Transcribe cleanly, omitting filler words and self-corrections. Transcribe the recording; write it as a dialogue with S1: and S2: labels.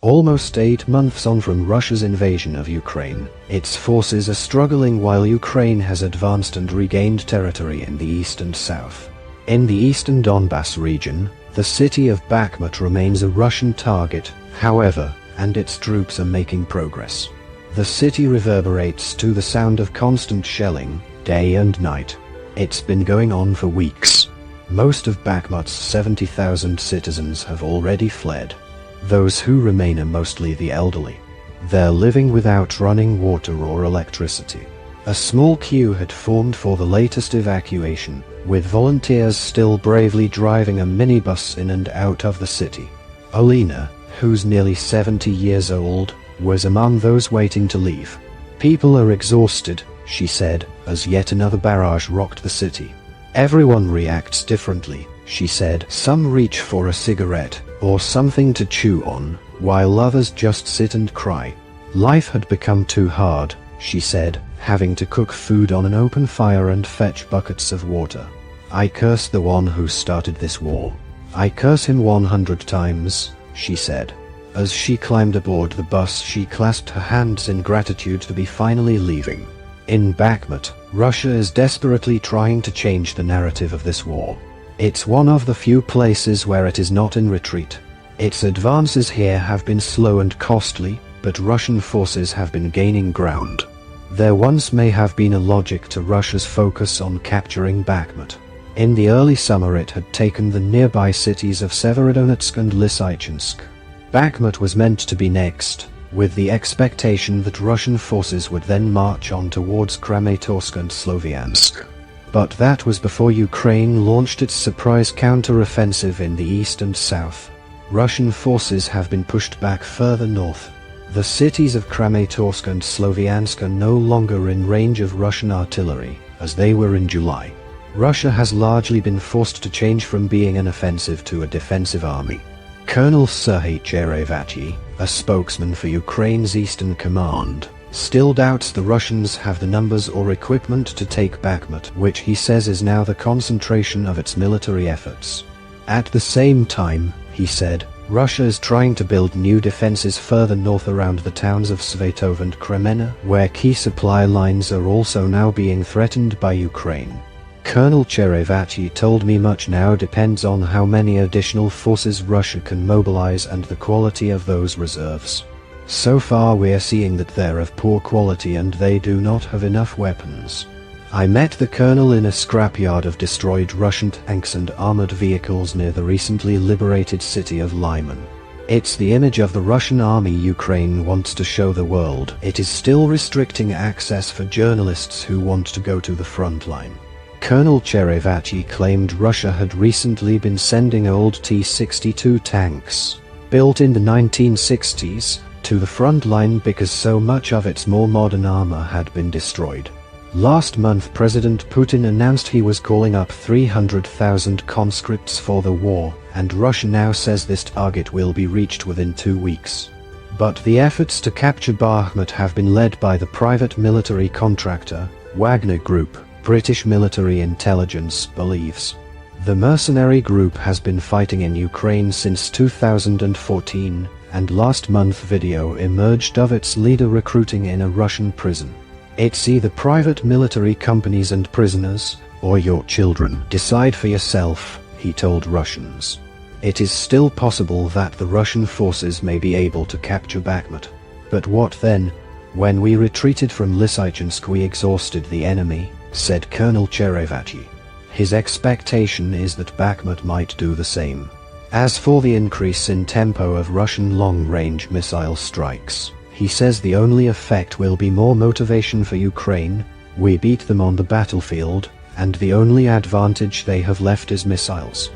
S1: Almost 8 months on from Russia's invasion of Ukraine, its forces are struggling while Ukraine has advanced and regained territory in the east and south. In the eastern Donbass region, the city of Bakhmut remains a Russian target, however, and its troops are making progress. The city reverberates to the sound of constant shelling, day and night. It's been going on for weeks. Most of Bakhmut's 70,000 citizens have already fled. Those who remain are mostly the elderly. They're living without running water or electricity. A small queue had formed for the latest evacuation, with volunteers still bravely driving a minibus in and out of the city. Alina, who's nearly 70 years old, was among those waiting to leave. "People are exhausted," she said, as yet another barrage rocked the city. "Everyone reacts differently," she said. "Some reach for a cigarette or something to chew on, while others just sit and cry. Life had become too hard," she said, having to cook food on an open fire and fetch buckets of water. "I curse the one who started this war. I curse him 100 times, she said. As she climbed aboard the bus, she clasped her hands in gratitude to be finally leaving. In Bakhmut, Russia is desperately trying to change the narrative of this war. It's one of the few places where it is not in retreat. Its advances here have been slow and costly, but Russian forces have been gaining ground. There once may have been a logic to Russia's focus on capturing Bakhmut. In the early summer it had taken the nearby cities of Severodonetsk and Lysychansk. Bakhmut was meant to be next, with the expectation that Russian forces would then march on towards Kramatorsk and Sloviansk. But that was before Ukraine launched its surprise counter-offensive in the east and south. Russian forces have been pushed back further north. The cities of Kramatorsk and Sloviansk are no longer in range of Russian artillery, as they were in July. Russia has largely been forced to change from being an offensive to a defensive army. Colonel Serhiy Cherevati, a spokesman for Ukraine's Eastern Command, still doubts the Russians have the numbers or equipment to take Bakhmut, which he says is now the concentration of its military efforts. At the same time, he said, Russia is trying to build new defenses further north around the towns of Svatov and Kremena, where key supply lines are also now being threatened by Ukraine. Colonel Cherevati told me much now depends on how many additional forces Russia can mobilize and the quality of those reserves. So far we're seeing that they're of poor quality and they do not have enough weapons. I met the colonel in a scrapyard of destroyed Russian tanks and armored vehicles near the recently liberated city of Lyman. It's the image of the Russian army Ukraine wants to show the world. It is still restricting access for journalists who want to go to the front line. Colonel Cherevati claimed Russia had recently been sending old T-62 tanks, built in the 1960s, to the front line because so much of its more modern armor had been destroyed. Last month President Putin announced he was calling up 300,000 conscripts for the war, and Russia now says this target will be reached within 2 weeks. But the efforts to capture Bakhmut have been led by the private military contractor, Wagner Group, British military intelligence believes. The mercenary group has been fighting in Ukraine since 2014, and last month video emerged of its leader recruiting in a Russian prison. It's either private military companies and prisoners, or your children. Decide for yourself, he told Russians. It is still possible that the Russian forces may be able to capture Bakhmut. But what then? When we retreated from Lysychansk we exhausted the enemy, said Colonel Cherevati. His expectation is that Bakhmut might do the same. As for the increase in tempo of Russian long-range missile strikes, he says the only effect will be more motivation for Ukraine. We beat them on the battlefield, and the only advantage they have left is missiles.